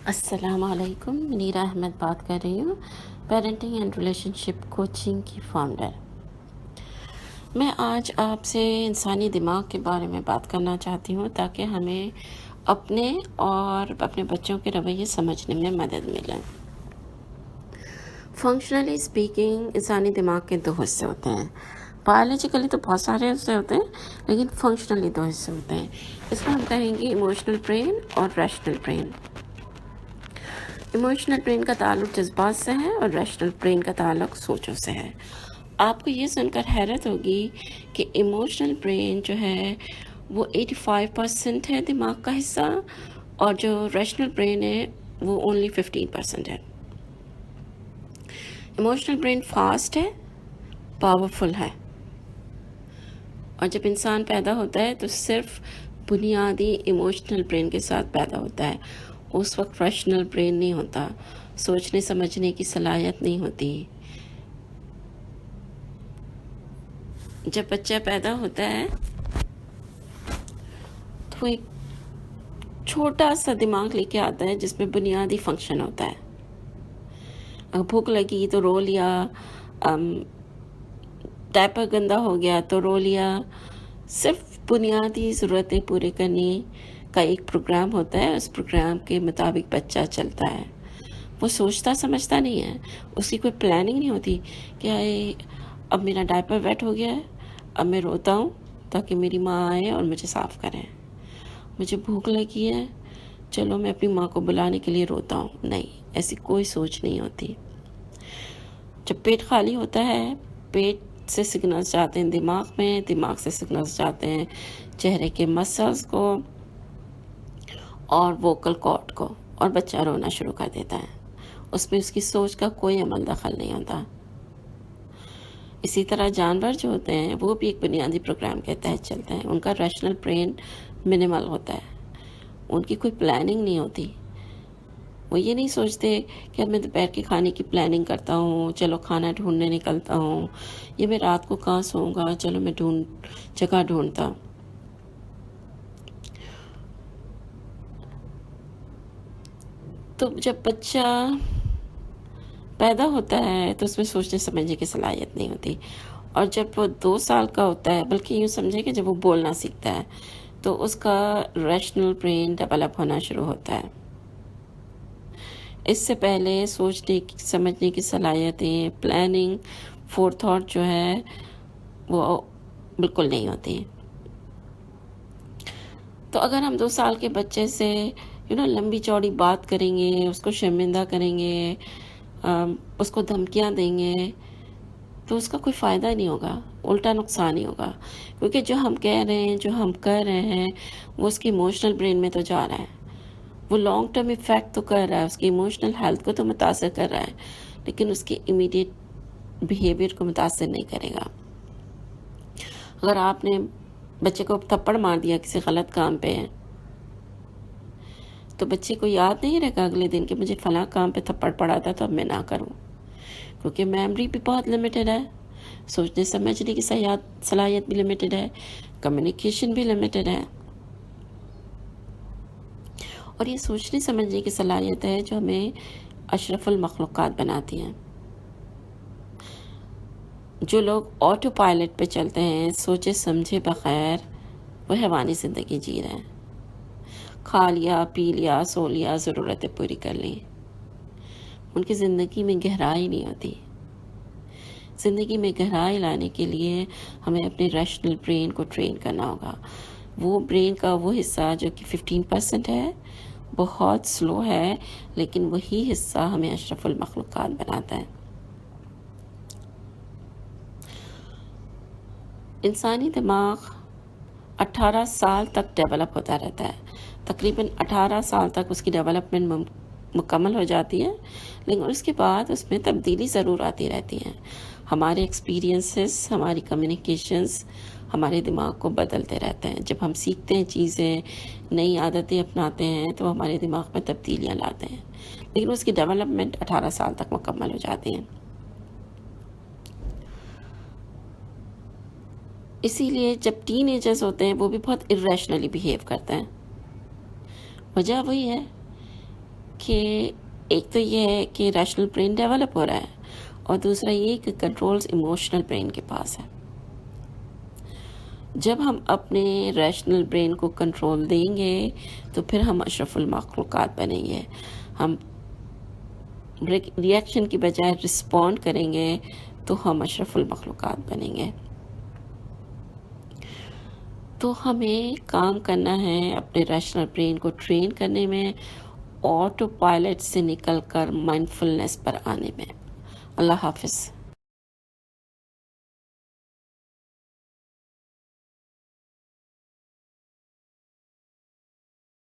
السلام علیکم، منیرہ احمد بات کر رہی ہوں، parenting and relation ship coaching کی فاؤنڈر۔ میں آج آپ سے انسانی دماغ کے بارے میں بات کرنا چاہتی ہوں تاکہ ہمیں اپنے اور اپنے بچوں کے رویے سمجھنے میں مدد ملے۔ فنکشنلی اسپیکنگ انسانی دماغ کے دو حصے ہوتے ہیں۔ بایولوجیکلی تو بہت سارے حصے ہوتے ہیں، لیکن فنکشنلی دو حصے ہوتے ہیں۔ اس کو ہم کہیں گے ایموشنل برین اور ریشنل برین۔ ایموشنل برین کا تعلق جذبات سے ہے اور ریشنل برین کا تعلق سوچوں سے ہے۔ آپ کو یہ سن کر حیرت ہوگی کہ ایموشنل برین جو ہے وہ 85% ہے دماغ کا حصہ، اور جو ریشنل برین ہے وہ only 15% ہے۔ ایموشنل برین فاسٹ ہے، پاورفل ہے، اور جب انسان پیدا ہوتا ہے تو صرف بنیادی ایموشنل برین کے ساتھ پیدا ہوتا ہے۔ اس وقت ریشنل برین نہیں ہوتا، سوچنے سمجھنے کی صلاحیت نہیں ہوتی۔ جب بچہ پیدا ہوتا ہے تو ایک چھوٹا سا دماغ لے کے آتا ہے جس میں بنیادی فنکشن ہوتا ہے۔ اگر بھوک لگی تو رو لیا، ڈائپر گندا ہو گیا تو رو لیا، صرف بنیادی ضرورتیں پورے کرنے کا ایک پروگرام ہوتا ہے۔ اس پروگرام کے مطابق بچہ چلتا ہے، وہ سوچتا سمجھتا نہیں ہے، اس کی کوئی پلاننگ نہیں ہوتی کہ اب میرا ڈائپر ویٹ ہو گیا ہے، اب میں روتا ہوں تاکہ میری ماں آئے اور مجھے صاف کریں، مجھے بھوک لگی ہے چلو میں اپنی ماں کو بلانے کے لیے روتا ہوں۔ نہیں، ایسی کوئی سوچ نہیں ہوتی۔ جب پیٹ خالی ہوتا ہے، پیٹ سے سگنلز جاتے ہیں دماغ میں، دماغ سے سگنلز جاتے ہیں چہرے کے مسلز کو اور ووکل کارڈ کو، اور بچہ رونا شروع کر دیتا ہے۔ اس میں اس کی سوچ کا کوئی عمل دخل نہیں ہوتا۔ اسی طرح جانور جو ہوتے ہیں وہ بھی ایک بنیادی پروگرام کے تحت چلتے ہیں۔ ان کا ریشنل برین منیمل ہوتا ہے، ان کی کوئی پلاننگ نہیں ہوتی۔ وہ یہ نہیں سوچتے کہ اب میں دوپہر کے کھانے کی پلاننگ کرتا ہوں، چلو کھانا ڈھونڈنے نکلتا ہوں، یا میں رات کو کہاں سوؤں گا، چلو میں جگہ ڈھونڈتا۔ تو جب بچہ پیدا ہوتا ہے تو اس میں سوچنے سمجھنے کی صلاحیت نہیں ہوتی، اور جب وہ 2 سال کا ہوتا ہے، بلکہ یوں سمجھے کہ جب وہ بولنا سیکھتا ہے تو اس کا ریشنل برین ڈیولپ ہونا شروع ہوتا ہے۔ اس سے پہلے سوچنے سمجھنے کی صلاحیتیں، پلاننگ، فور تھاٹ جو ہے وہ بالکل نہیں ہوتی۔ تو اگر ہم 2 سال کے بچے سے لمبی چوڑی بات کریں گے، اس کو شرمندہ کریں گے، اس کو دھمکیاں دیں گے، تو اس کا کوئی فائدہ نہیں ہوگا، الٹا نقصان ہی ہوگا، کیونکہ جو ہم کہہ رہے ہیں، جو ہم کر رہے ہیں، وہ اس کی ایموشنل برین میں تو جا رہا ہے، وہ لانگ ٹرم ایفیکٹ تو کر رہا ہے، اس کی ایموشنل ہیلتھ کو تو متاثر کر رہا ہے، لیکن اس کی امیڈیٹ بیہیویئر کو متاثر نہیں کرے گا۔ اگر آپ نے بچے کو تھپڑ مار دیا کسی غلط کام پہ، تو بچے کو یاد نہیں رہے گا اگلے دن کہ مجھے فلاں کام پہ تھپڑ پڑا تھا تو اب میں نہ کروں، کیونکہ میموری بھی بہت لمیٹڈ ہے، سوچنے سمجھنے کی صلاحیت بھی لمیٹڈ ہے، کمیونیکیشن بھی لمیٹڈ ہے، اور یہ سوچنے سمجھنے کی صلاحیت ہے جو ہمیں اشرف المخلوقات بناتی ہیں۔ جو لوگ آٹو پائلٹ پہ چلتے ہیں، سوچے سمجھے بغیر، وہ حیوانی زندگی جی رہے ہیں۔ کھا لیا، پی لیا، سو لیا، ضرورتیں پوری کر لیں، ان کی زندگی میں گہرائی نہیں ہوتی۔ زندگی میں گہرائی لانے کے لیے ہمیں اپنے ریشنل برین کو ٹرین کرنا ہوگا۔ وہ برین کا وہ حصہ جو کہ 15% ہے، بہت سلو ہے، لیکن وہی حصہ ہمیں اشرف المخلوقات بناتا ہے۔ انسانی دماغ 18 سال تک ڈیولپ ہوتا رہتا ہے، تقریباً 18 سال تک اس کی ڈیولپمنٹ مکمل ہو جاتی ہے، لیکن اس کے بعد اس میں تبدیلی ضرور آتی رہتی ہیں۔ ہمارے ایکسپیرینسز، ہماری کمیونیکیشنز ہمارے دماغ کو بدلتے رہتے ہیں۔ جب ہم سیکھتے ہیں چیزیں، نئی عادتیں اپناتے ہیں، تو ہمارے دماغ میں تبدیلیاں لاتے ہیں، لیکن اس کی ڈیولپمنٹ 18 سال تک مکمل ہو جاتی ہیں۔ اسی لیے جب ٹین ایجرز ہوتے ہیں وہ بھی بہت irrationally بیہیو کرتے ہیں۔ وجہ وہی ہے کہ ایک تو یہ ہے کہ ریشنل برین ڈیولپ ہو رہا ہے، اور دوسرا یہ کہ کنٹرولز ایموشنل برین کے پاس ہے۔ جب ہم اپنے ریشنل برین کو کنٹرول دیں گے تو پھر ہم اشرف المخلوقات بنیں گے۔ ہم ری ایکشن کی بجائے رسپونڈ کریں گے تو ہم اشرف المخلوقات بنیں گے۔ تو ہمیں کام کرنا ہے اپنے ریشنل برین کو ٹرین کرنے میں، آٹو پائلٹ سے نکل کر مائنڈفلنس پر آنے میں۔ اللہ حافظ۔